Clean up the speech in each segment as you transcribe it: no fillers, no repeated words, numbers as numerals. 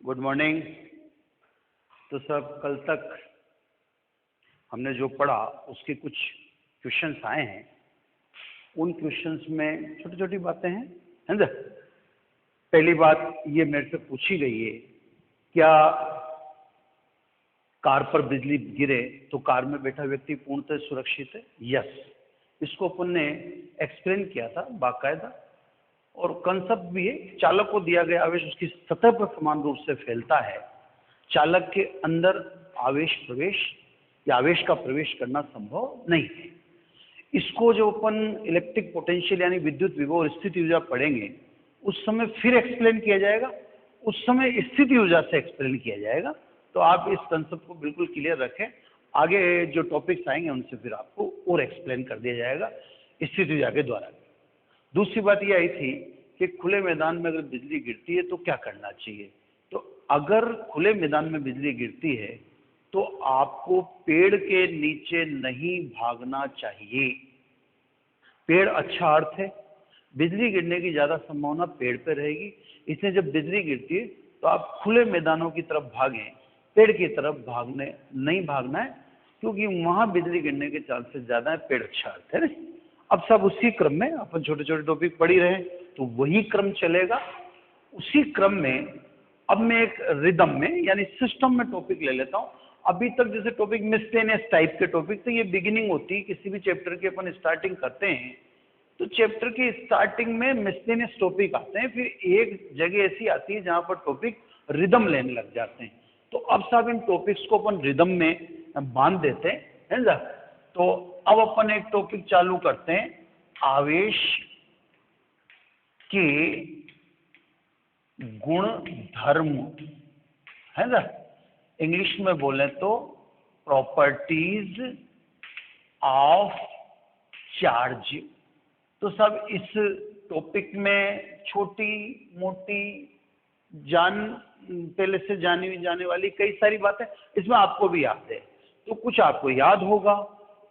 Good morning. तो सब कल तक हमने जो पढ़ा उसके कुछ क्वेश्चंस आए हैं। उन क्वेश्चंस में छोटी छोटी बातें हैं, है ना। पहली बात ये मेरे से पूछी गई है, क्या कार पर बिजली गिरे तो कार में बैठा व्यक्ति पूर्णतः सुरक्षित है? यस, इसको अपन ने एक्सप्लेन किया था बाकायदा, और कंसेप्ट भी है। चालक को दिया गया आवेश उसकी सतह पर समान रूप से फैलता है। चालक के अंदर आवेश प्रवेश या आवेश का प्रवेश करना संभव नहीं है। इसको जो अपन इलेक्ट्रिक पोटेंशियल यानी विद्युत विभव और स्थिति ऊर्जा पढ़ेंगे उस समय फिर एक्सप्लेन किया जाएगा, उस समय स्थिति ऊर्जा से एक्सप्लेन किया जाएगा। तो आप इस कंसेप्ट को बिल्कुल क्लियर रखें। आगे जो टॉपिक्स आएंगे उनसे फिर आपको और एक्सप्लेन कर दिया जाएगा स्थिति ऊर्जा के द्वारा। दूसरी बात यह आई थी कि खुले मैदान में अगर बिजली गिरती है तो क्या करना चाहिए। तो अगर खुले मैदान में बिजली गिरती है तो आपको पेड़ के नीचे नहीं भागना चाहिए। पेड़ अच्छा अर्थ है, बिजली गिरने की ज्यादा संभावना पेड़ पे रहेगी, इसलिए जब बिजली गिरती है तो आप खुले मैदानों की तरफ भागें, पेड़ की तरफ भागने नहीं भागना है, क्योंकि वहां बिजली गिरने के चांसेस ज्यादा है। पेड़ अच्छा अर्थ है ना। अब सब उसी क्रम में अपन छोटे छोटे टॉपिक पढ़ ही रहे हैं तो वही क्रम चलेगा। उसी क्रम में अब मैं एक रिदम में यानी सिस्टम में टॉपिक ले लेता हूं। अभी तक जैसे टॉपिक मिसलेनियस टाइप के टॉपिक, तो ये बिगिनिंग होती है किसी भी चैप्टर की। अपन स्टार्टिंग करते हैं तो चैप्टर की स्टार्टिंग में मिसलेनियस टॉपिक आते हैं, फिर एक जगह ऐसी आती है जहां पर टॉपिक रिदम लेने लग जाते हैं। तो अब सब इन टॉपिक्स को अपन रिदम में बांध देते हैं, है ना। तो अब अपन एक टॉपिक चालू करते हैं, आवेश के गुण धर्म, है ना। इंग्लिश में बोले तो प्रॉपर्टीज ऑफ चार्ज। तो सब इस टॉपिक में छोटी मोटी पहले से जानी जाने वाली कई सारी बातें इसमें आपको भी याद है। तो कुछ आपको याद होगा,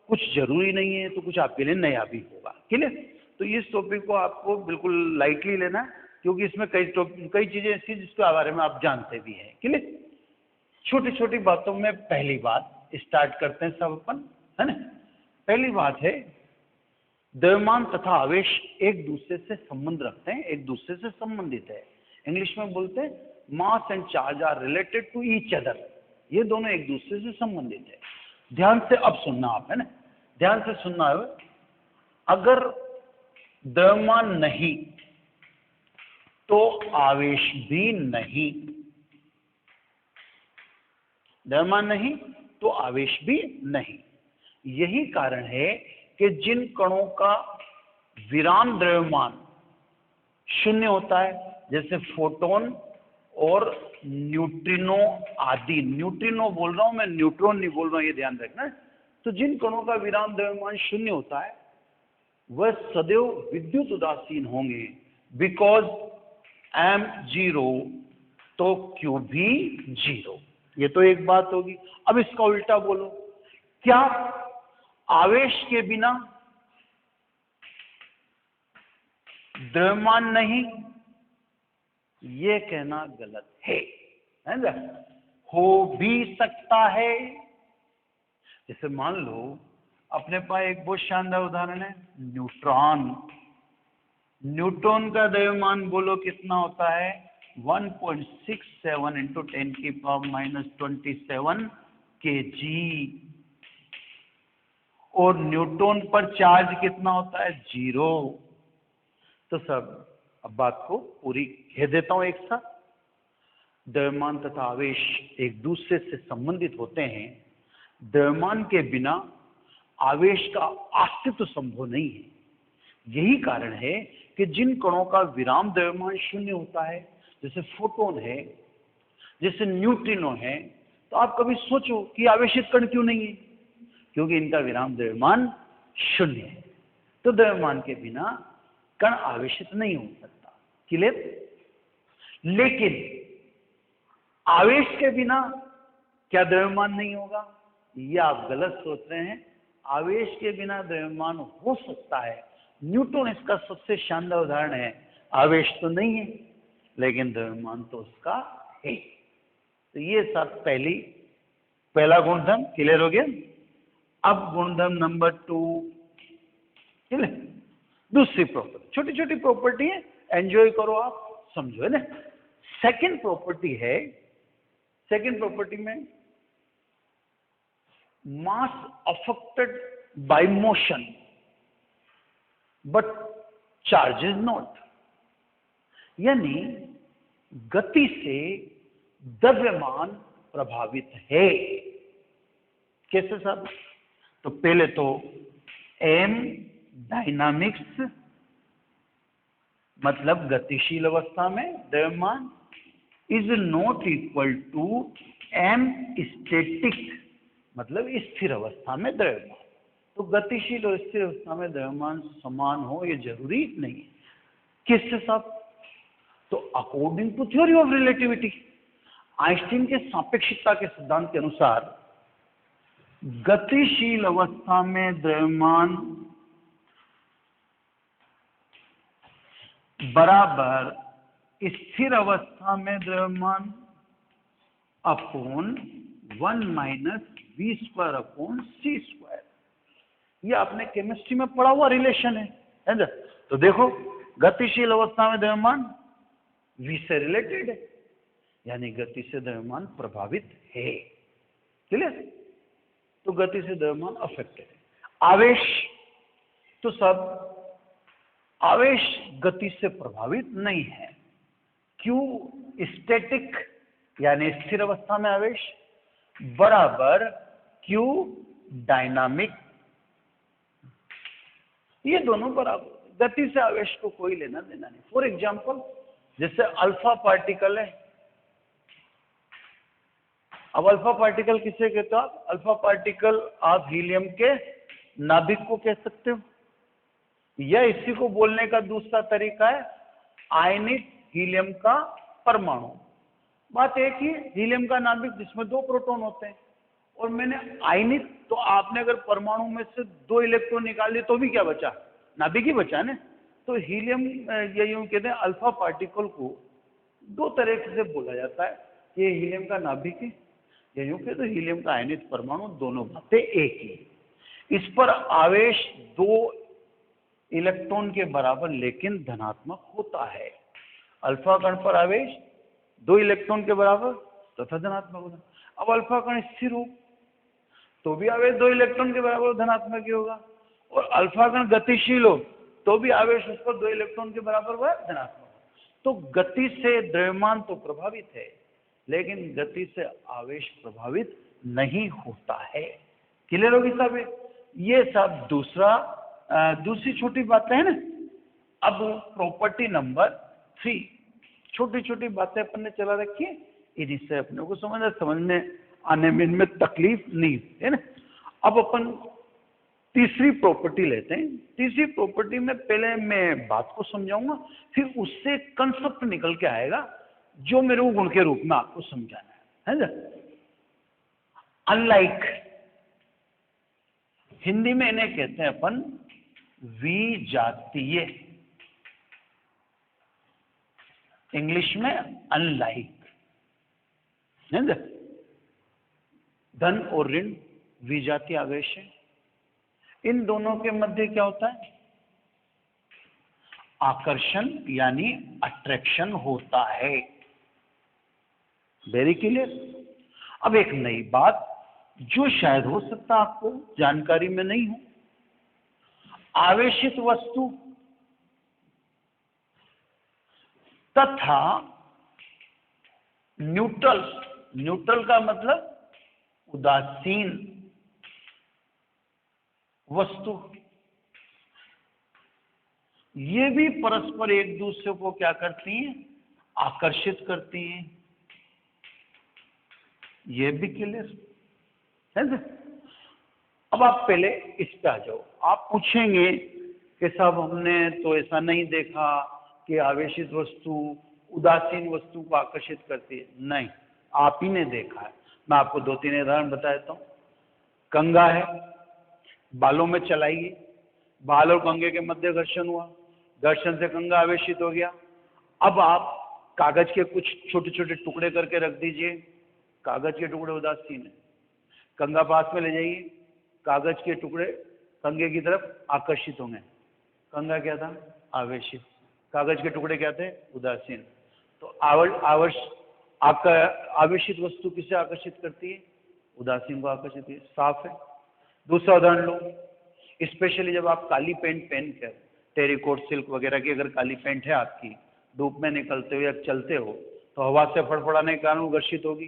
कुछ जरूरी नहीं है, तो कुछ आपके लिए नया भी होगा। क्लियर? तो इस टॉपिक को आपको बिल्कुल लाइटली लेना है, क्योंकि इसमें कई चीजें ऐसी जिसके बारे में आप जानते भी हैं। क्लियर? छोटी छोटी बातों में पहली बात स्टार्ट करते हैं सब अपन, है ना। पहली बात है, द्रव्यमान तथा आवेश एक दूसरे से संबंध रखते हैं, एक दूसरे से संबंधित है। इंग्लिश में बोलते हैं mass and charge are related to each other. ये दोनों एक दूसरे से संबंधित है। ध्यान से अब सुनना आप, है ना, ध्यान से सुनना है। अगर द्रव्यमान नहीं तो आवेश भी नहीं, द्रव्यमान नहीं तो आवेश भी नहीं। यही कारण है कि जिन कणों का विराम द्रव्यमान शून्य होता है, जैसे फोटोन और न्यूट्रिनो आदि, न्यूट्रिनो बोल रहा हूं मैं, न्यूट्रॉन नहीं बोल रहा हूं, ये ध्यान रखना है। तो जिन कणों का विराम द्रव्यमान शून्य होता है वह सदैव विद्युत उदासीन होंगे, बिकॉज m 0 तो q भी 0। ये तो एक बात होगी। अब इसका उल्टा बोलो, क्या आवेश के बिना द्रव्यमान नहीं? ये कहना गलत है ना। हो भी सकता है। जैसे मान लो अपने पास एक बहुत शानदार उदाहरण है, न्यूट्रॉन। न्यूट्रॉन का द्रव्यमान बोलो कितना होता है? 1.67 इंटू 10⁻⁻27 kg। और न्यूट्रॉन पर चार्ज कितना होता है? 0। तो सब अब बात को पूरी कह देता हूं एक साथ। द्रव्यमान तथा आवेश एक दूसरे से संबंधित होते हैं। द्रव्यमान के बिना आवेश का अस्तित्व संभव नहीं है। यही कारण है कि जिन कणों का विराम द्रव्यमान शून्य होता है, जैसे फोटोन है, जैसे न्यूट्रिनो है, तो आप कभी सोचो कि आवेशित कण क्यों नहीं है? क्योंकि इनका विराम द्रव्यमान शून्य है। तो द्रव्यमान के बिना कण आवेशित नहीं हो सकता। क्लियर? लेकिन आवेश के बिना क्या द्रव्यमान नहीं होगा? ये आप गलत सोच रहे हैं। आवेश के बिना द्रव्यमान हो सकता है। न्यूट्रॉन इसका सबसे शानदार उदाहरण है। आवेश तो नहीं है लेकिन द्रव्यमान तो उसका है। तो ये सब पहला गुणधर्म क्लियर हो गया। अब गुणधर्म नंबर 2, ठीक है, दूसरी प्रॉपर्टी, छोटी छोटी प्रॉपर्टी है, एंजॉय करो आप, समझो, है ना। सेकंड प्रॉपर्टी है, सेकंड प्रॉपर्टी में mass affected by motion but charge is not, यानी गति से द्रव्यमान प्रभावित है। कैसे साहब? तो पहले तो एम डायनामिक्स मतलब गतिशील अवस्था में द्रव्यमान is not equal to M static मतलब स्थिर अवस्था में द्रव्यमान। तो गतिशील और स्थिर अवस्था में द्रव्यमान समान हो ये जरूरी नहीं है। किससे साहब? तो according to theory of relativity, Einstein के सापेक्षिकता के सिद्धांत के अनुसार गतिशील अवस्था में द्रव्यमान बराबर स्थिर अवस्था में द्रव्यमान upon 1 minus V square upon C square. ये आपने केमिस्ट्री में पढ़ा हुआ रिलेशन है ना? तो देखो, गतिशील अवस्था में द्रव्यमान वी से रिलेटेड है, यानी गति से द्रव्यमान प्रभावित है, क्लियर? तो गति से द्रव्यमान अफेक्टेड है। आवेश, तो सब आवेश गति से प्रभावित नहीं है। क्यू स्टैटिक यानी स्थिर अवस्था में आवेश बराबर क्यू डायनामिक, ये दोनों बराबर। गति से आवेश को कोई लेना देना नहीं। फॉर एग्जाम्पल, जैसे अल्फा पार्टिकल है। अब अल्फा पार्टिकल किसे कहते हो आप? अल्फा पार्टिकल आप हीलियम के नाभिक को कह सकते हो, या इसी को बोलने का दूसरा तरीका है आयनित हीलियम का परमाणु। बात एक ही, हीलियम का नाभिक जिसमें 2 प्रोटॉन होते हैं, और मैंने आयनित, तो आपने अगर परमाणु में से 2 इलेक्ट्रॉन निकाल दिए तो भी क्या बचा? नाभिक ही बचा ना। तो हीलियम, ये यूं कहते हैं, अल्फा पार्टिकल को 2 तरह से बोला जाता है, ये हीलियम का नाभिक है, या यूं कहते हैं हीलियम का आयनित परमाणु, दोनों बातें एक ही। इस पर आवेश 2 इलेक्ट्रॉन के बराबर लेकिन धनात्मक होता है। अल्फा कण पर आवेश 2 इलेक्ट्रॉन के बराबर तथा धनात्मक होता है। अब अल्फा कण स्थिर हो तो भी आवेश 2 इलेक्ट्रॉन के बराबर धनात्मक ही होगा, और अल्फा कण गतिशील हो तो भी आवेश उस पर 2 इलेक्ट्रॉन के बराबर वह धनात्मक होगा। तो गति से द्रव्यमान तो प्रभावित है, लेकिन गति से आवेश प्रभावित नहीं होता है। क्लियर होगी साहब? ये सब दूसरी छोटी बातें हैं ना। अब प्रॉपर्टी नंबर 3, छोटी छोटी बातें अपन ने चला रखी है, इन्हीं से अपने को समझने आने में इनमें तकलीफ नहीं है ना। अब अपन तीसरी प्रॉपर्टी लेते हैं। तीसरी प्रॉपर्टी में पहले मैं बात को समझाऊंगा, फिर उससे कंसेप्ट निकल के आएगा जो मेरे को गुण के रूप में आपको समझाना है ना। अनलाइक, हिंदी में इन्हें कहते हैं अपन विजातीय, इंग्लिश में अनलाइक, है ना। धन और ऋण विजातीय आवेश है। इन दोनों के मध्य क्या होता है? आकर्षण यानी अट्रैक्शन होता है। Very clear. अब एक नई बात जो शायद हो सकता आपको जानकारी में नहीं हो, आवेशित वस्तु तथा न्यूट्रल, न्यूट्रल का मतलब उदासीन वस्तु, ये भी परस्पर एक दूसरे को क्या करती हैं? आकर्षित करती हैं। ये भी क्लियर है ना। अब आप पहले इस पे आ जाओ। आप पूछेंगे कि साहब हमने तो ऐसा नहीं देखा कि आवेशित वस्तु उदासीन वस्तु को आकर्षित करती है। नहीं, आप ही ने देखा है। मैं आपको 2-3 उदाहरण बता देता हूँ। कंघा है, बालों में चलाइए, बाल और कंघे के मध्य घर्षण हुआ, घर्षण से कंघा आवेशित हो गया। अब आप कागज के कुछ छोटे छोटे टुकड़े करके रख दीजिए, कागज के टुकड़े उदासीन है। कंगा पास में ले जाइए, कागज के टुकड़े कंगे की तरफ आकर्षित होंगे। कंगा क्या था? आवेशित। कागज के टुकड़े क्या थे? उदासीन। तो आवेशित वस्तु किसे आकर्षित करती है? उदासीन को आकर्षित है। साफ है। दूसरा उदाहरण लो, स्पेशली जब आप काली पैंट पहनकर, टेरिकोट सिल्क वगैरह की अगर काली पैंट है आपकी, धूप में निकलते हो या चलते हो तो हवा से फड़फड़ाने के कारण वो घर्षित होगी।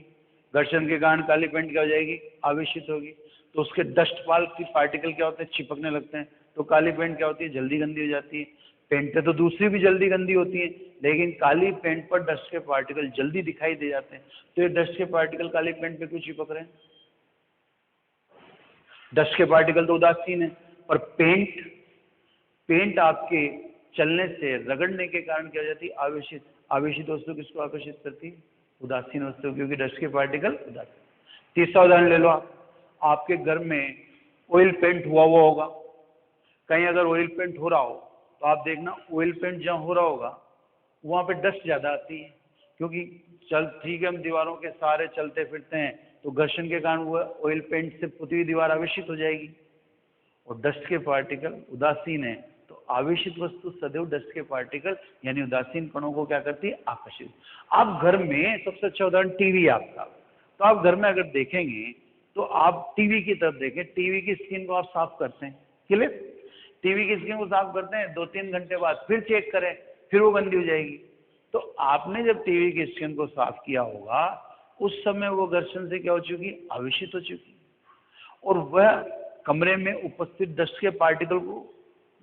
घर्षण के कारण काली पैंट क्या हो जाएगी? आवेशित होगी। तो उसके डस्ट पाल की पार्टिकल क्या होते हैं? चिपकने लगते हैं। तो काली पैंट क्या होती है? जल्दी गंदी हो जाती है। पेंटें तो दूसरी भी जल्दी गंदी होती हैं, लेकिन काली पेंट पर डस्ट के पार्टिकल जल्दी दिखाई दे जाते हैं। तो ये डस्ट के पार्टिकल काली पेंट पे क्यों चिपक रहे हैं? डस्ट के पार्टिकल तो उदासीन है, पर पेंट आपके चलने से, रगड़ने के कारण क्या हो जाती है? आवेशित। आवेशित वस्तु किसको आकर्षित करती है? उदासीन वस्तु, क्योंकि डस्ट के पार्टिकल उदासीन। तीसरा उदाहरण ले लो आप, आपके घर में ऑयल पेंट हुआ होगा। कहीं अगर ऑयल पेंट हो रहा हो तो आप देखना, ऑयल पेंट जहाँ हो रहा होगा वहाँ पे डस्ट ज़्यादा आती है, क्योंकि चल ठीक है हम दीवारों के सहारे चलते फिरते हैं, तो घर्षण के कारण वो ऑयल पेंट से पुती हुई दीवार आवेशित हो जाएगी। और डस्ट के पार्टिकल उदासीन है, तो आवेशित वस्तु सदैव डस्ट के पार्टिकल यानी उदासीन कणों को क्या करती है? आकर्षित। आप घर में, सबसे अच्छा उदाहरण टीवी है आपका, तो आप घर में अगर देखेंगे तो आप टीवी की तरफ देखें, टीवी की स्क्रीन को आप साफ करते हैं, क्लियर? टीवी की स्क्रीन को साफ करते हैं, 2-3 घंटे बाद फिर चेक करें, फिर वो गंदी हो जाएगी। तो आपने जब टीवी की स्क्रीन को साफ किया होगा उस समय वो घर्षण से क्या हो चुकी? आवेशित हो चुकी। और वह कमरे में उपस्थित डस्ट के पार्टिकल को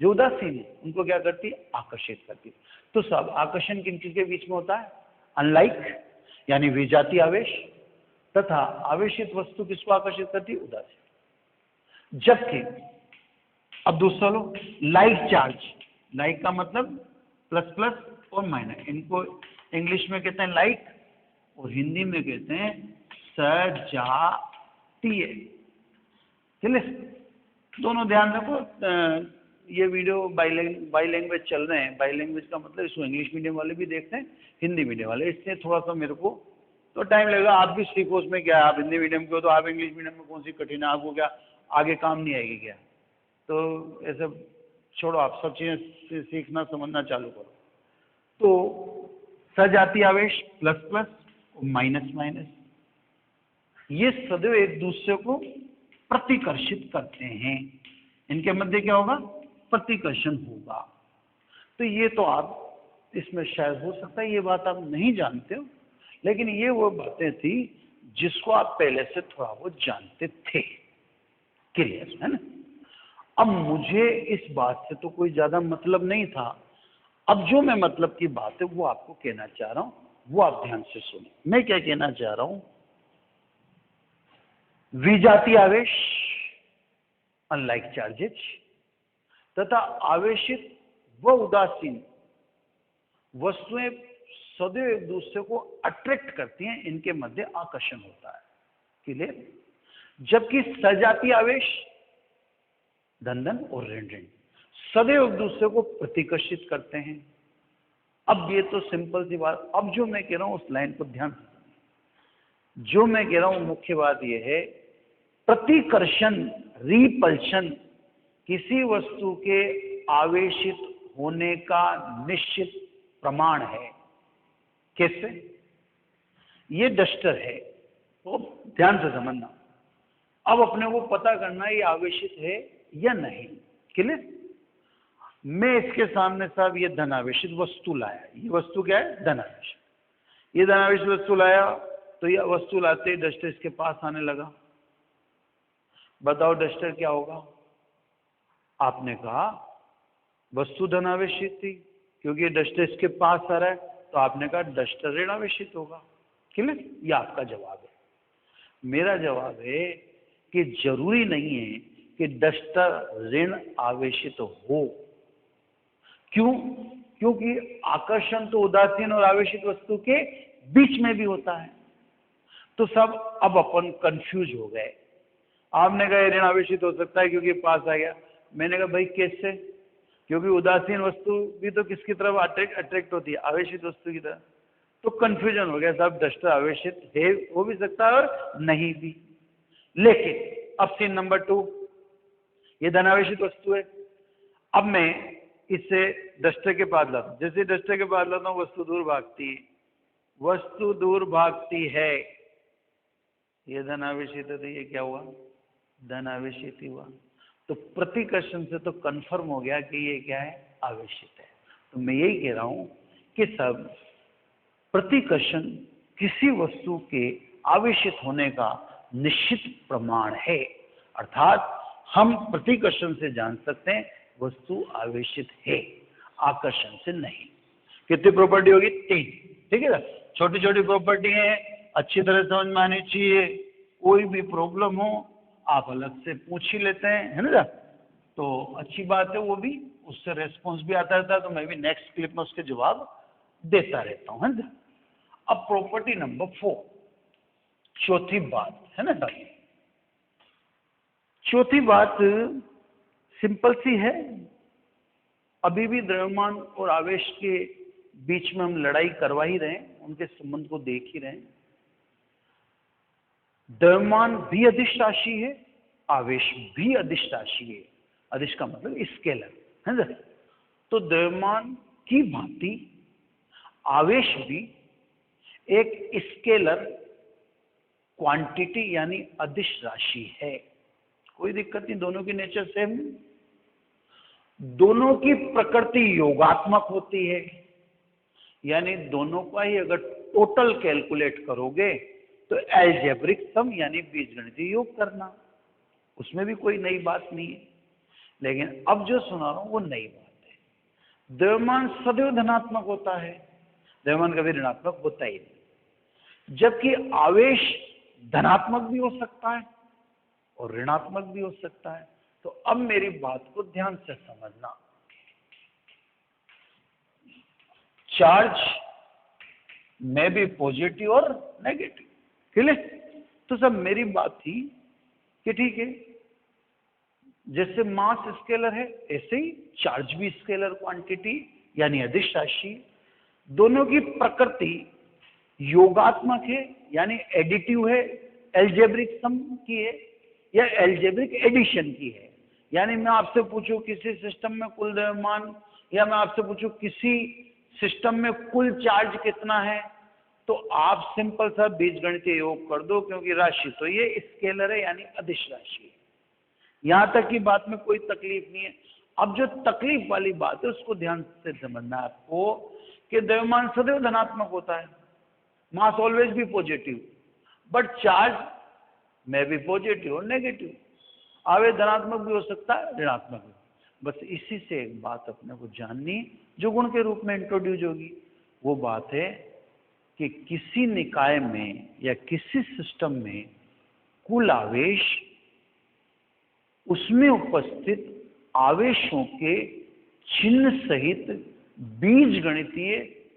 जो उदासीन है उनको क्या करती है? आकर्षित करती है। तो सब आकर्षण किन चीज के बीच में होता है? अनलाइक यानी विजातीय आवेश, तथा आवेशित वस्तु किसको आकर्षित करती है? उदासीन। जबकि अब दूसरा लो, लाइक चार्ज। लाइक का मतलब प्लस प्लस और माइनस, इनको इंग्लिश में कहते हैं लाइक और हिंदी में कहते हैं सजातीय। चलिए दोनों ध्यान रखो, ये वीडियो बाई लैंग्वेज चल रहे हैं। बाई लैंग्वेज का मतलब इसको इंग्लिश मीडियम वाले भी देखते हैं, हिंदी मीडियम वाले, इसलिए थोड़ा सा मेरे को तो टाइम लगेगा। आप भी सीखो, उसमें क्या है, आप हिंदी मीडियम के हो तो आप इंग्लिश मीडियम में कौन सी कठिन है, आपको क्या आगे काम नहीं आएगी क्या? तो ऐसे छोड़ो, आप सब चीज़ें सीखना समझना चालू करो। तो सजातीय आवेश प्लस प्लस और माइनस माइनस, ये सदैव एक दूसरे को प्रतिकर्षित करते हैं। इनके मध्य क्या होगा? प्रतिकर्षण होगा। तो ये तो आप इसमें शायद हो सकता है ये बात आप नहीं जानते हो, लेकिन ये वो बातें थी जिसको आप पहले से थोड़ा बहुत जानते थे। क्लियर है ना? अब मुझे इस बात से तो कोई ज्यादा मतलब नहीं था। अब जो मैं मतलब की बात है वो आपको कहना चाह रहा हूं, वो आप ध्यान से सुने। मैं क्या कहना चाह रहा हूं? विजातीय आवेश अनलाइक चार्जेज तथा आवेशित व उदासीन वस्तुएं सदैव एक दूसरे को अट्रैक्ट करती हैं, इनके मध्य आकर्षण होता है। क्लियर? जबकि सजातीय आवेश धन धन और ऋण ऋण सदैव एक दूसरे को प्रतिकर्षित करते हैं। अब ये तो सिंपल सी बात। अब जो मैं कह रहा हूं उस लाइन को ध्यान से, जो मैं कह रहा हूं मुख्य बात यह है, प्रतिकर्षण रिपल्शन किसी वस्तु के आवेशित होने का निश्चित प्रमाण है। कैसे? ये डस्टर है, तो ध्यान से समझना। अब अपने को पता करना ये आवेशित है या नहीं। क्लियर? मैं इसके सामने साहब ये धनावेशित वस्तु लाया। ये वस्तु क्या है? धनावेशित। ये धनावेशित वस्तु लाया, तो ये वस्तु लाते ही डस्टर इसके पास आने लगा। बताओ डस्टर क्या होगा? आपने कहा वस्तु धनावेशित थी, क्योंकि डस्टर इसके पास आ रहा है, तो आपने कहा डस्टर ऋणावेशित होगा। क्लियर? ये आपका जवाब है। मेरा जवाब है कि जरूरी नहीं है कि डस्टर ऋण आवेशित हो। क्यों? क्योंकि आकर्षण तो उदासीन और आवेशित वस्तु के बीच में भी होता है। तो सब अब अपन कंफ्यूज हो गए। आपने कहा ऋण आवेशित हो सकता है क्योंकि पास आ गया। मैंने कहा भाई कैसे? क्योंकि उदासीन वस्तु भी तो किसकी तरफ अट्रैक्ट होती है? आवेशित वस्तु की तरफ। तो कंफ्यूजन हो गया साहब, डस्टर आवेशित है, हो भी सकता है और नहीं भी। लेकिन अब सीन नंबर 2, ये धनावेशित वस्तु है। अब मैं इसे डस्टर के पास लाता हूं, जैसे डस्टर के पास लाता हूं वस्तु दूर भागती है, वस्तु दूर भागती है, ये धनावेशित है, तो ये क्या हुआ, धनावेशित ही हुआ। तो प्रतिकर्षण से तो कंफर्म हो गया कि ये क्या है, आवेशित है। तो मैं यही कह रहा हूं कि सब प्रतिकर्षण किसी वस्तु के आवेशित होने का निश्चित प्रमाण है, अर्थात हम प्रतिकर्षण से जान सकते हैं वस्तु आवेशित है, आकर्षण से नहीं। कितनी प्रॉपर्टी होगी, 3, ठीक है ना। छोटी छोटी प्रॉपर्टी है, अच्छी तरह समझ में आनी चाहिए, कोई भी प्रॉब्लम हो आप अलग से पूछ ही लेते हैं, है ना। तो अच्छी बात है, वो भी उससे रेस्पॉन्स भी आता रहता है, तो मैं भी नेक्स्ट क्लिप में उसके जवाब देता रहता हूं, है ना। अब प्रॉपर्टी नंबर 4, चौथी बात, है ना साहब। चौथी बात सिंपल सी है, अभी भी द्रव्यमान और आवेश के बीच में हम लड़ाई करवा ही रहे हैं, उनके संबंध को देख ही रहे हैं। द्रव्यमान भी अदिश राशि है, आवेश भी अदिश राशि है। अदिश का मतलब स्केलर, है ना। तो द्रव्यमान की भांति आवेश भी एक स्केलर क्वांटिटी यानी अदिश राशि है। कोई दिक्कत नहीं, दोनों की नेचर सेम, दोनों की प्रकृति योगात्मक होती है, यानी दोनों का ही अगर टोटल कैलकुलेट करोगे तो एल्जेब्रिक सम यानी बीजगणितीय योग करना, उसमें भी कोई नई बात नहीं है। लेकिन अब जो सुना रहा हूं वो नई बात है। द्रव्यमान सदैव धनात्मक होता है, द्रव्यमान कभी ऋणात्मक होता ही नहीं, जबकि आवेश धनात्मक भी हो सकता है और ऋणात्मक भी हो सकता है। तो अब मेरी बात को ध्यान से समझना, चार्ज में भी पॉजिटिव और नेगेटिव, क्लियर। तो सब मेरी बात थी कि ठीक है, जैसे मास स्केलर है ऐसे ही चार्ज भी स्केलर क्वांटिटी यानी अदिश राशि। दोनों की प्रकृति योगात्मक है यानी एडिटिव है, एल्जेब्रिक सम की है या एल्जेब्रिक एडिशन की है। यानी मैं आपसे पूछूं किसी सिस्टम में कुल द्रव्यमान, या मैं आपसे पूछूं किसी सिस्टम में कुल चार्ज कितना है, तो आप सिंपल सा बीजगणितीय योग कर दो, क्योंकि राशि तो ये स्केलर है यानी अदिश राशि है। यहां तक की बात में कोई तकलीफ नहीं है। अब जो तकलीफ वाली बात है उसको ध्यान से समझना है आपको कि द्रव्यमान सदैव धनात्मक होता है, मास ऑलवेज भी पॉजिटिव, बट चार्ज में भी पॉजिटिव और नेगेटिव, आवेश धनात्मक भी हो सकता है ऋणात्मक भी। बस इसी से एक बात अपने को जाननी जो गुण के रूप में इंट्रोड्यूस होगी, वो बात है कि किसी निकाय में या किसी सिस्टम में कुल आवेश उसमें उपस्थित आवेशों के चिन्ह सहित बीजगणितीय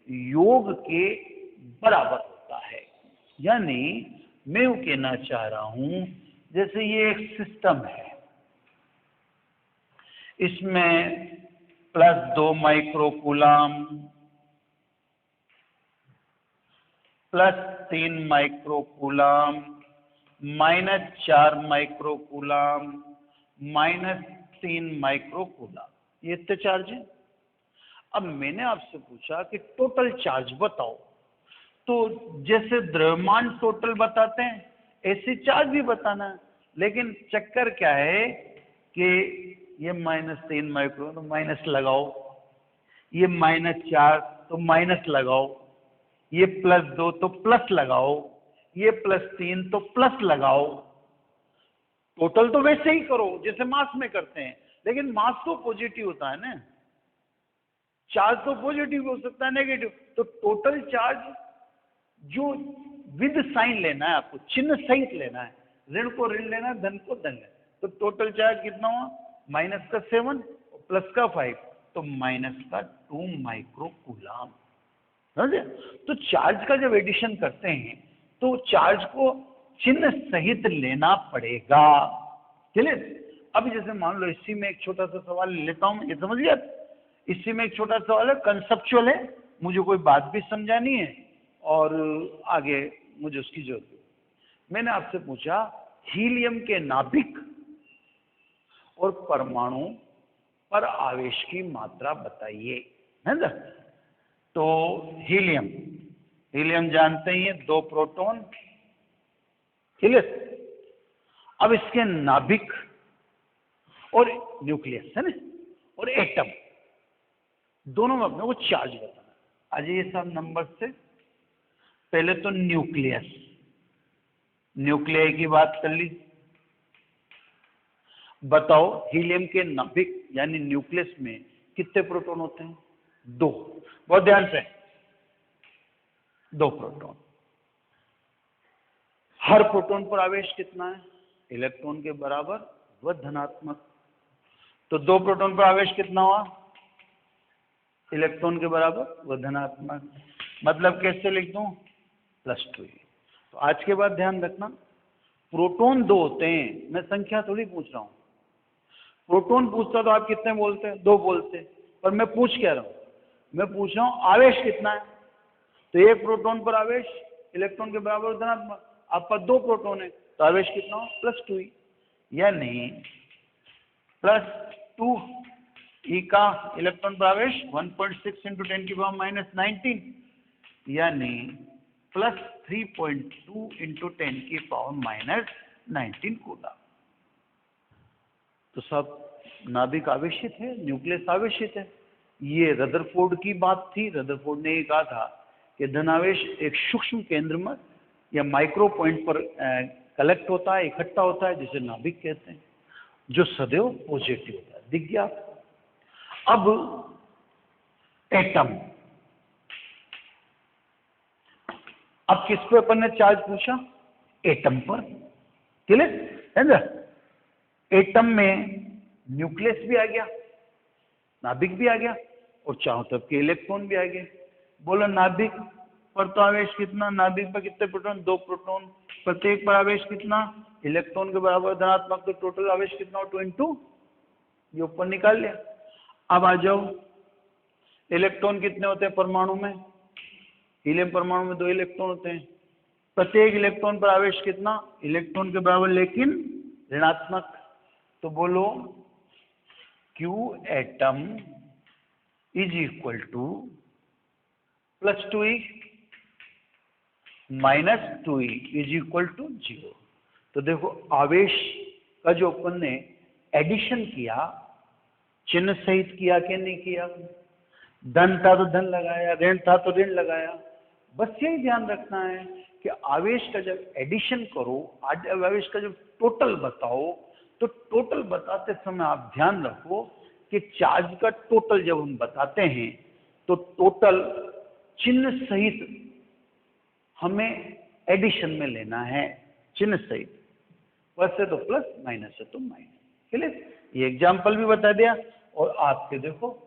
योग के बराबर होता है। यानी मैं वो कहना चाह रहा हूं, जैसे ये एक सिस्टम है, इसमें +2 माइक्रोकूलम, +3 माइक्रोकूलम, -4 माइक्रोकूलम, -3 माइक्रोकूलम, ये इतने चार्ज है। अब मैंने आपसे पूछा कि टोटल चार्ज बताओ, तो जैसे द्रव्यमान टोटल बताते हैं ऐसे चार्ज भी बताना है। लेकिन चक्कर क्या है कि ये -3 माइक्रो तो माइनस लगाओ, ये -4 तो माइनस लगाओ, ये +2 तो प्लस लगाओ, ये +3 तो प्लस लगाओ। टोटल तो वैसे ही करो जैसे मास में करते हैं, लेकिन मास तो पॉजिटिव होता है ना, चार्ज तो पॉजिटिव हो सकता है नेगेटिव। तो टोटल चार्ज जो विद साइन लेना है आपको, चिन्ह सहित लेना है, ऋण को ऋण लेना है, धन को धन लेना। तो टोटल चार्ज कितना हुआ, -7 और +5, तो -2 माइक्रोकूलम। समझे। तो चार्ज का जब एडिशन करते हैं तो चार्ज को चिन्ह सहित लेना पड़ेगा, क्लियर। अब जैसे मान लो इसी में एक छोटा सा सवाल लेता हूं, ये समझ गया। इसी में एक छोटा सवाल है, कंसेप्चुअल है, मुझे कोई बात भी समझानी है और आगे मुझे उसकी जरूरत है। मैंने आपसे पूछा हीलियम के नाभिक और परमाणु पर आवेश की मात्रा बताइए, है ना। तो हीलियम, हीलियम जानते ही हैं, 2 प्रोटॉन, क्लियर। अब इसके नाभिक और न्यूक्लियस है ना, और एटम, दोनों में अपने को चार्ज बताना। आज ये सब नंबर से पहले तो न्यूक्लियस, न्यूक्लियाई की बात कर ली। बताओ हीलियम के नाभिक यानी न्यूक्लियस में कितने प्रोटॉन होते हैं? 2। बहुत ध्यान से, 2 प्रोटॉन। हर प्रोटॉन पर आवेश कितना है? इलेक्ट्रॉन के बराबर व धनात्मक। तो 2 प्रोटॉन पर आवेश कितना हुआ? इलेक्ट्रॉन के बराबर व धनात्मक। मतलब कैसे लिख दूं? +2। तो आज के बाद ध्यान रखना, प्रोटॉन 2 होते हैं, मैं संख्या थोड़ी पूछ रहा हूं। प्रोटॉन पूछता तो आप कितने बोलते हैं? 2 बोलते, पर मैं पूछ क्या रहा हूं? मैं पूछ रहा हूं आवेश कितना है। तो 1 प्रोटॉन पर आवेश इलेक्ट्रॉन के बराबर धनात्मक, आपका 2 प्रोटॉन है तो आवेश कितना हो? +2। यानी +2 ई का इलेक्ट्रॉन पर आवेश 1.6 × 10⁻⁻19, यानी +3.2 × 10⁻⁻19 कूलम। तो सब नाभिक आवेशित है, न्यूक्लियस आवेशित है। ये रदरफोर्ड की बात थी। रदरफोर्ड ने ये कहा था कि धनावेश एक सूक्ष्म केंद्र में या माइक्रो पॉइंट पर कलेक्ट होता है, इकट्ठा होता है, जिसे नाभिक कहते हैं, जो सदैव पॉजिटिव होता है। दिख गया आपको? अब एटम, अब किस पे अपन ने चार्ज पूछा? एटम पर, क्लियर है ना। एटम में न्यूक्लियस भी आ गया, नाभिक भी आ गया, और चारों तरफ के इलेक्ट्रॉन भी आ गए। बोलो नाभिक पर तो आवेश कितना? नाभिक पर कितने प्रोटॉन? 2 प्रोटॉन। प्रत्येक पर आवेश कितना? इलेक्ट्रॉन के बराबर धनात्मक। तो टोटल आवेश कितना हो? 2 ये ऊपर निकाल लिया। अब आ जाओ, इलेक्ट्रॉन कितने होते हैं परमाणु में? हीलियम परमाणु में 2 इलेक्ट्रॉन होते हैं। प्रत्येक इलेक्ट्रॉन पर आवेश कितना? इलेक्ट्रॉन के बराबर लेकिन ऋणात्मक। तो बोलो Q atom is equal to +2E -2E is equal to 0। तो देखो आवेश का जो अपन ने एडिशन किया, चिन्ह सहित किया कि नहीं किया? धन था तो धन लगाया, ऋण था तो ऋण लगाया। बस यही ध्यान रखना है कि आवेश का जब एडिशन करो, आवेश का जब टोटल बताओ, तो टोटल बताते समय आप ध्यान रखो कि चार्ज का टोटल जब हम बताते हैं तो टोटल चिन्ह सहित हमें एडिशन में लेना है, चिन्ह सहित। प्लस है तो प्लस, माइनस है तो माइनस। क्लियर? ये एग्जाम्पल भी बता दिया। और आपके देखो,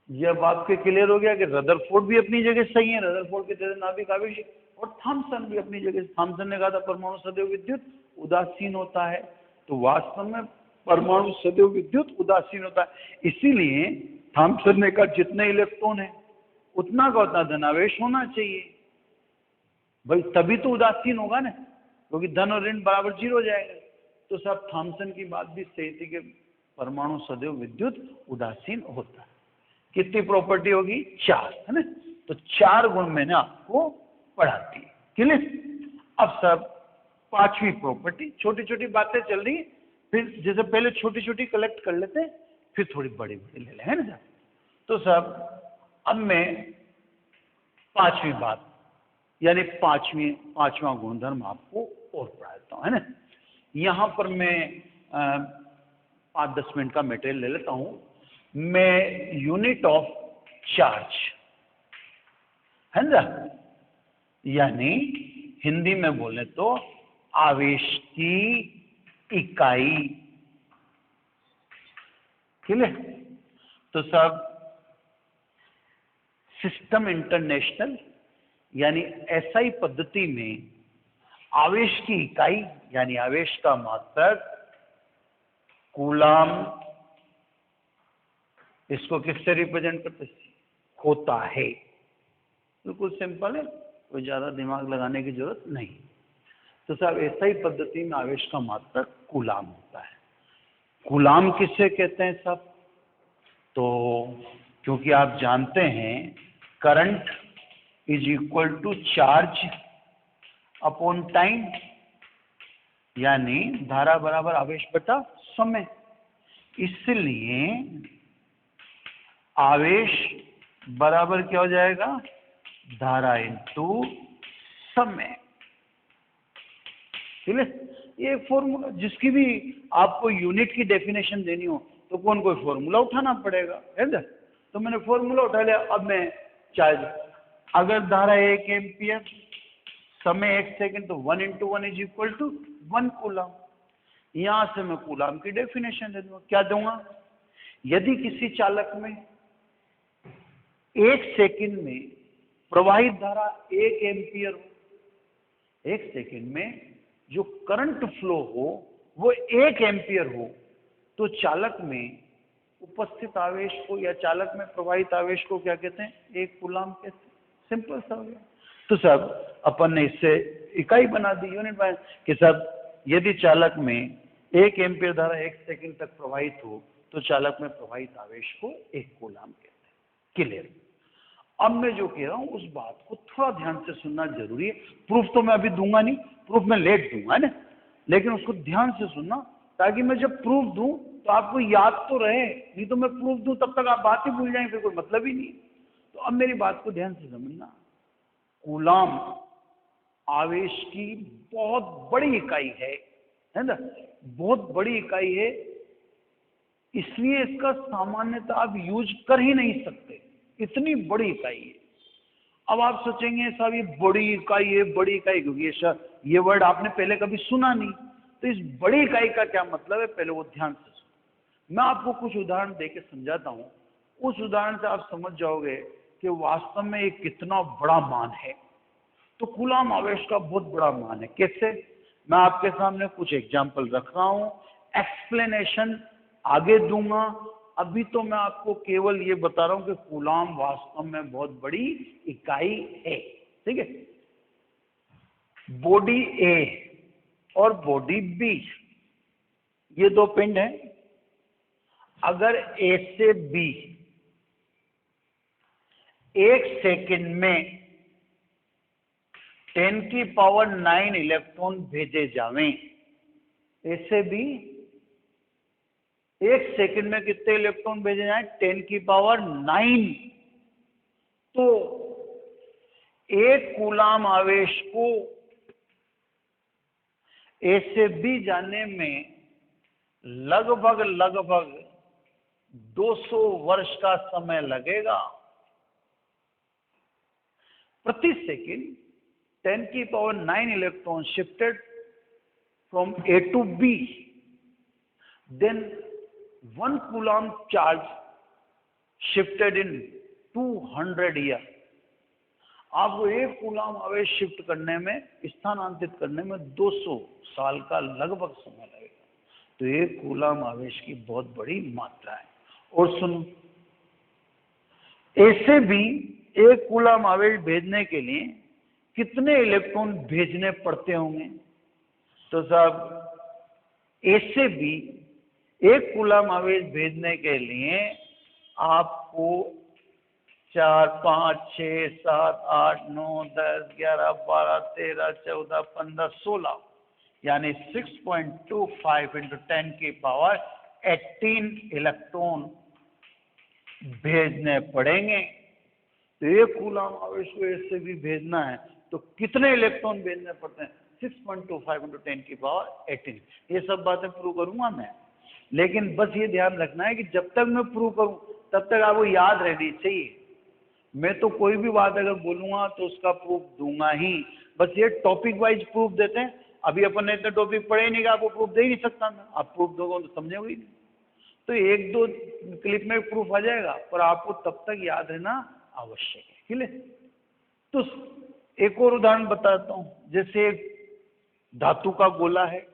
जब आपके क्लियर हो गया कि रदरफोर्ड भी अपनी जगह सही है, रदरफोर्ड के तरह नाभिक आवेश, और थॉमसन भी अपनी जगह। थॉमसन ने कहा था परमाणु सदैव विद्युत उदासीन होता है, तो वास्तव में परमाणु सदैव विद्युत उदासीन होता है। इसीलिए थॉमसन ने कहा जितने इलेक्ट्रॉन है उतना का उतना धनावेश होना चाहिए भाई, तभी तो उदासीन होगा ना, क्योंकि धन और ऋण बराबर 0 हो जाएगा। तो सब थॉमसन की बात भी सही थी कि परमाणु सदैव विद्युत उदासीन होता है। कितनी प्रॉपर्टी होगी? 4, है ना। तो 4 गुण मैंने आपको पढ़ा दी। क्लियर? अब सब 5वीं प्रॉपर्टी, छोटी छोटी बातें चल रही है, फिर जैसे पहले छोटी छोटी कलेक्ट कर लेते हैं, फिर थोड़ी बड़ी बड़ी ले लें, है ना साहब। तो सब अब मैं 5वीं बात यानी पांचवा गुणधर्म आपको और पढ़ाता हूं, है ना। यहां पर मैं 5-10 मिनट का मटेरियल ले लेता हूं। मैं यूनिट ऑफ चार्ज, है ना, यानी हिंदी में बोले तो आवेश की इकाई। क्लियर? तो सब सिस्टम इंटरनेशनल यानी एसआई पद्धति में आवेश की इकाई यानी आवेश का मात्रक कूलाम, इसको किससे रिप्रेजेंट करते होता है? बिल्कुल सिंपल है, कोई ज़्यादा दिमाग लगाने की जरूरत नहीं। तो साहब ऐसा ही पद्धति में आवेश का मात्रक कूलाम होता है। कूलाम किससे कहते हैं साहब? तो क्योंकि आप जानते हैं current is equal to charge upon time, यानी धारा बराबर आवेश बटा समय। इसलिए आवेश बराबर क्या हो जाएगा? धारा इंटू समय। ठीक है, ये फॉर्मूला, जिसकी भी आपको यूनिट की डेफिनेशन देनी हो तो कौन कोई फॉर्मूला उठाना पड़ेगा, है ना? तो मैंने फॉर्मूला उठा लिया। अब मैं चार्ज, अगर धारा 1 एम्पियर, समय 1 सेकंड, तो 1 × 1 इज इक्वल टू 1 कूलाम। यहां से मैं कूलाम की डेफिनेशन दे दूंगा। क्या दूंगा? यदि किसी चालक में 1 सेकंड में प्रवाहित धारा 1 एम्पियर हो, 1 सेकंड में जो करंट फ्लो हो वो 1 एम्पियर हो, तो चालक में उपस्थित आवेश को या चालक में प्रवाहित आवेश को क्या कहते हैं? 1 कूलाम कहते हैं। सिंपल सा हो गया। तो सब अपन ने इससे इकाई बना दी, यूनिट बना कि सब यदि चालक में 1 एम्पियर धारा 1 सेकंड तक प्रवाहित हो तो चालक में प्रवाहित आवेश को 1 कूलाम कहते हैं। क्लियर? अब मैं जो कह रहा हूं उस बात को थोड़ा ध्यान से सुनना जरूरी है। प्रूफ तो मैं अभी दूंगा नहीं, प्रूफ मैं लेट दूंगा ना, लेकिन उसको ध्यान से सुनना, ताकि मैं जब प्रूफ दूं तो आपको याद तो रहे। नहीं तो मैं प्रूफ दूं तब तक आप बात ही भूल जाएंगे, फिर कोई मतलब ही नहीं। तो अब मेरी बात को ध्यान से समझना। कूलाम आवेश की बहुत बड़ी इकाई है ना, बहुत बड़ी इकाई है। इसलिए इसका सामान्यतः आप यूज कर ही नहीं सकते, इतनी बड़ी इकाई है। अब आप सोचेंगे साहब ये बड़ी इकाई है, बड़ी इकाई, क्योंकि ये वर्ड आपने पहले कभी सुना नहीं, तो इस बड़ी इकाई का क्या मतलब है, पहले वो ध्यान से सुनो। मैं आपको कुछ उदाहरण देके समझाता हूं। उस उदाहरण से आप समझ जाओगे कि वास्तव में ये कितना बड़ा मान है। तो कूलाम आवेश का बहुत बड़ा मान है। कैसे? मैं आपके सामने कुछ एग्जाम्पल रख रहा हूं, एक्सप्लेनेशन आगे दूंगा। अभी तो मैं आपको केवल ये बता रहा हूं कि कूलाम वास्तव में बहुत बड़ी इकाई है। ठीक है? बॉडी ए और बॉडी बी, ये दो पिंड हैं। अगर ए से बी 1 सेकंड में 10⁹ इलेक्ट्रॉन भेजे जावें, ए से बी 1 सेकंड में कितने इलेक्ट्रॉन भेजे जाएं? 10⁹। तो 1 कूलाम आवेश को ए से बी जाने में लगभग 200 वर्ष का समय लगेगा। प्रति second 10⁹ electron shifted from A to B, then 1 coulomb charge shifted in 200 years. आपको 1 कूलाम आवेश शिफ्ट करने में, स्थानांतरित करने में 200 साल का लगभग समय लगेगा। तो 1 कूलाम आवेश की बहुत बड़ी मात्रा है। और सुनो, ए से बी 1 कूलाम आवेश भेजने के लिए कितने इलेक्ट्रॉन भेजने पड़ते होंगे? तो साहब ए से बी 1 कूलाम आवेश भेजने के लिए आपको 4, 5, 6, 7, 8, 9, 10, 11, 12, 13, 14, 15, 16 यानी 6.25 × 10⁻18 इलेक्ट्रॉन भेजने पड़ेंगे। तो 1 कूलाम आवेश को ए से बी भेजना है तो कितने इलेक्ट्रॉन भेजने पड़ते हैं? 6.25 × 10⁻18। ये सब बातें प्रूव करूंगा मैं, लेकिन बस ये ध्यान रखना है कि जब तक मैं प्रूव करूं तब तक आपको याद रहनी चाहिए। मैं तो कोई भी बात अगर बोलूंगा तो उसका प्रूफ दूंगा ही। बस ये टॉपिक वाइज प्रूफ देते हैं। अभी अपन ने इतने टॉपिक पढ़े ही नहीं कि आपको प्रूफ दे ही नहीं सकता मैं। आप प्रूफ दोगे तो समझोगे ही नहीं। तो 1-2 क्लिप में प्रूफ आ जाएगा, पर आपको तब तक याद रहना आवश्यक है। क्लियर? तो एक और उदाहरण बताता हूं। जैसे धातु का गोला है,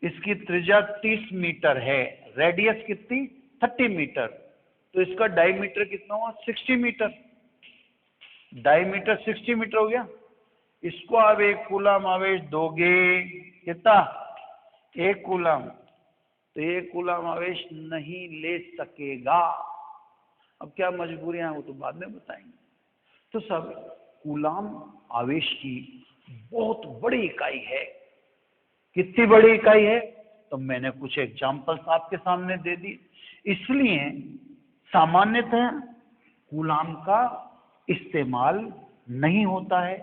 इसकी त्रिज्या 30 मीटर है, रेडियस कितनी? 30 मीटर। तो इसका डायमीटर कितना हुआ? 60 मीटर। डायमीटर 60 मीटर हो गया। इसको आप 1 कूलम आवेश दोगे, कितना? 1 कूलम, तो 1 कूलम आवेश नहीं ले सकेगा। अब क्या मजबूरियां हैं वो तो बाद में बताएंगे। तो सब कूलम आवेश की बहुत बड़ी इकाई है। कितनी बड़ी इकाई है? तो मैंने कुछ एग्जांपल्स आपके सामने दे दी। इसलिए सामान्यतः कूलम का इस्तेमाल नहीं होता है।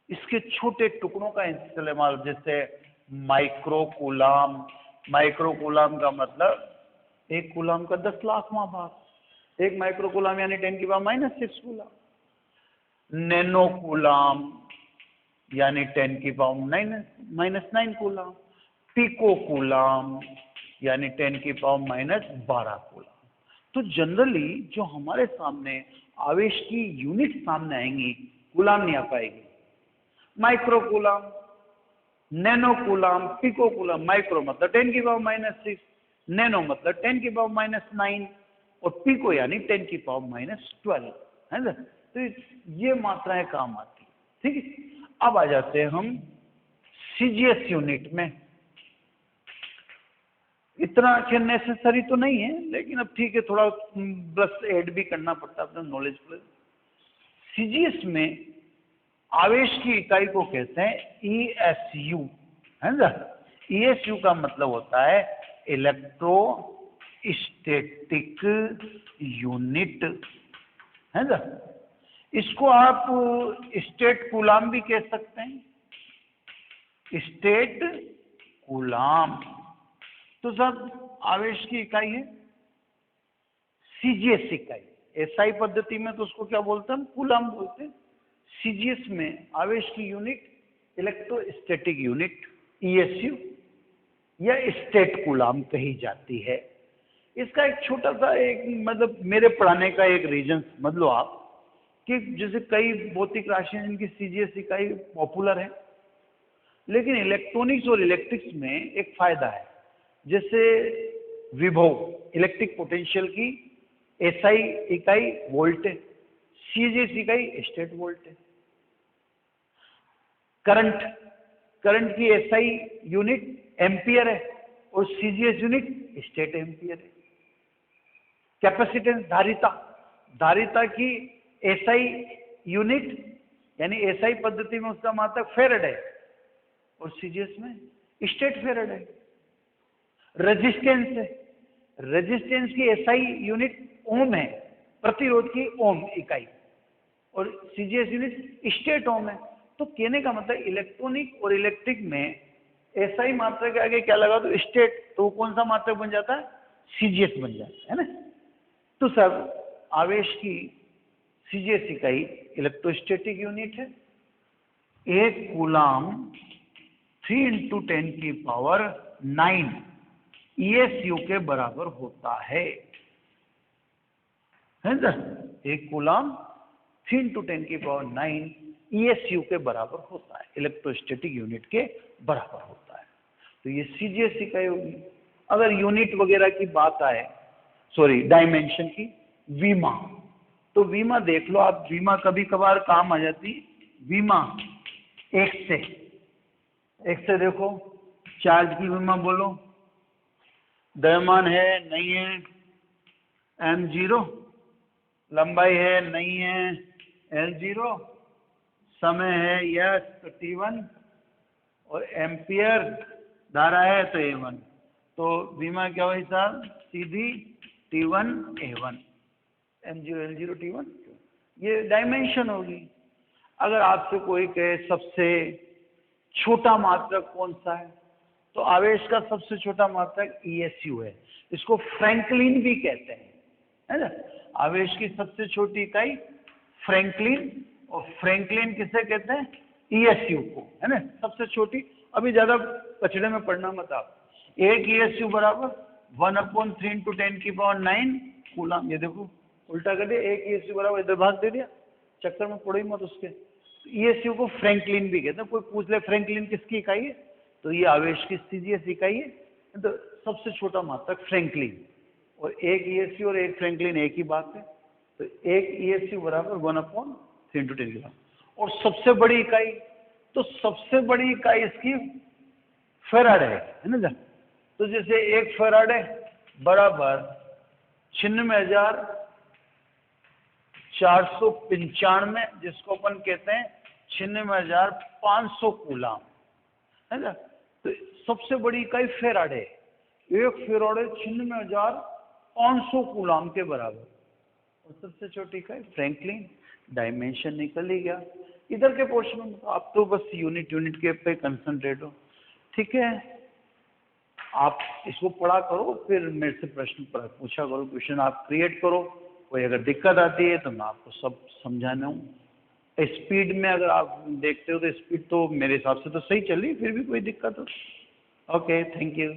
इसके छोटे टुकड़ों का इस्तेमाल, जैसे माइक्रो कूलम। माइक्रो कूलम का मतलब 1 कूलम का 10 लाखवां भाग। 1 माइक्रो कूलम यानी 10⁻⁻⁶ कूलम। नैनो कूलम यानी 10⁻⁻⁹ कूलम। पिको कूलम यानी 10⁻⁻12 कूलम। तो जनरली जो हमारे सामने आवेश की यूनिट सामने आएंगी, कूलम नहीं आ पाएगी। Micro coulomb, nano coulomb, pico coulomb. Micro मतलब 10⁻⁻⁶, नैनो मतलब 10⁻⁻⁹, और पिको यानी 10⁻⁻12 है ना। तो ये मात्राएं काम आती है। ठीक है, अब आ जाते हैं हम सीजीएस यूनिट में। इतना अच्छा नेसेसरी तो नहीं है, लेकिन अब ठीक है, थोड़ा बस ऐड भी करना पड़ता है अपना नॉलेज पर। सीजीएस में आवेश की इकाई को कहते हैं ईएसयू, है ना। ईएसयू का मतलब होता है इलेक्ट्रोस्टैटिक यूनिट, है ना। इसको आप स्टेट कूलम भी कह सकते हैं, स्टेट कूलम। तो सब आवेश की इकाई है सीजीएस इकाई। एसआई पद्धति में तो उसको क्या बोलते हैं? कूलम बोलते हैं। सीजीएस में आवेश की यूनिट इलेक्ट्रोस्टैटिक यूनिट ईएसयू या स्टेट कूलम कही जाती है। इसका एक छोटा सा एक मतलब मेरे पढ़ाने का एक रीजन समझ लो आप, कि जैसे कई भौतिक राशियां जिनकी सीजीएस इकाई पॉपुलर है, लेकिन इलेक्ट्रॉनिक्स और इलेक्ट्रिक्स में एक फायदा है। जैसे विभव इलेक्ट्रिक पोटेंशियल की एसआई इकाई वोल्ट है, सीजीएस इकाई स्टेट वोल्ट है। करंट की एसआई यूनिट एम्पियर है और सीजीएस यूनिट स्टेट एम्पियर है। कैपेसिटेंस धारिता की एसआई यूनिट यानी एसआई पद्धति में उसका मात्रक फेरेड है और सीजीएस में स्टेट फेरेड है। रेजिस्टेंस की एसआई यूनिट ओम है, प्रतिरोध की ओम इकाई, और सीजीएस यूनिट स्टेट ओम है। तो कहने का मतलब इलेक्ट्रॉनिक और इलेक्ट्रिक में एसआई मात्रा के आगे क्या लगा तो स्टेट, तो कौन सा मात्रक बन जाता है? सीजीएस बन जाता है ना। तो सब आवेश की सीजीएस इकाई इलेक्ट्रोस्टैटिक यूनिट है। 1 कूलम 3 × 10⁹ ईएसयू के बराबर होता है ना। 1 कूलम 3 × 10⁹ ईएसयू के बराबर होता है, इलेक्ट्रोस्टैटिक यूनिट के बराबर होता है। तो ये सीजीएस इकाई होगी। अगर यूनिट वगैरह की बात आए, सॉरी डायमेंशन की, वीमा, तो वीमा देख लो आप, वीमा कभी कभार काम आ जाती। वीमा एक से देखो, चार्ज की वीमा बोलो, द्रव्यमान है नहीं है m0, लंबाई है नहीं है l0, समय है यस तो t1, और एम्पियर धारा है तो a1। तो बीमा क्या हुई साहब? सीधी t1 a1, m0 l0 t1। ये डायमेंशन होगी। अगर आपसे कोई कहे सबसे छोटा मात्रक कौन सा है, तो आवेश का सबसे छोटा मात्रक ईएसयू है। इसको फ्रैंकलिन भी कहते हैं, है ना। आवेश की सबसे छोटी इकाई फ्रैंकलिन, और फ्रैंकलिन किसे कहते हैं? ईएसयू को, है ना, सबसे छोटी। अभी ज्यादा कचड़े में पढ़ना मत आप। 1 ईएसयू बराबर 1/3 × 10⁹ कूलम। ये देखो उल्टा कर दिया, 1 ईएसयू बराबर इधर भाग दे दिया, चक्कर में पड़ो ही मत उसके। ईएसयू को फ्रैंकलिन भी कहते हैं। कोई पूछ ले फ्रैंकलिन किसकी इकाई है, तो ये आवेश की सीजीएस इकाई है। तो सबसे छोटा मात्रक फ्रैंकलिन, और 1 ईएसयू और 1 फ्रैंकलिन एक ही बात है। तो 1 ईएसयू बराबर 1/3 3 × 10 ग्राम। और सबसे बड़ी इकाई, तो सबसे बड़ी इकाई इसकी फेराड है ना। तो जैसे 1 फेराड बराबर 96,495, जिसको अपन कहते हैं 96,500 कूलाम, है ना। तो सबसे बड़ी इकाई फेराड है, 1 फेराड 96,500 कूलाम के बराबर। और सबसे छोटी इकाई फ्रैंकलिन, डायमेंशन निकल ही गया। इधर के पोर्शन में आप तो बस यूनिट के पे कंसंट्रेट हो, ठीक है। आप इसको पढ़ा करो, फिर मेरे से प्रश्न पूछा करो, क्वेश्चन आप क्रिएट करो। कोई अगर दिक्कत आती है तो मैं आपको सब समझाना हूँ। स्पीड में अगर आप देखते हो तो स्पीड तो मेरे हिसाब से तो सही चल रही है, फिर भी कोई दिक्कत हो। Okay, thank you.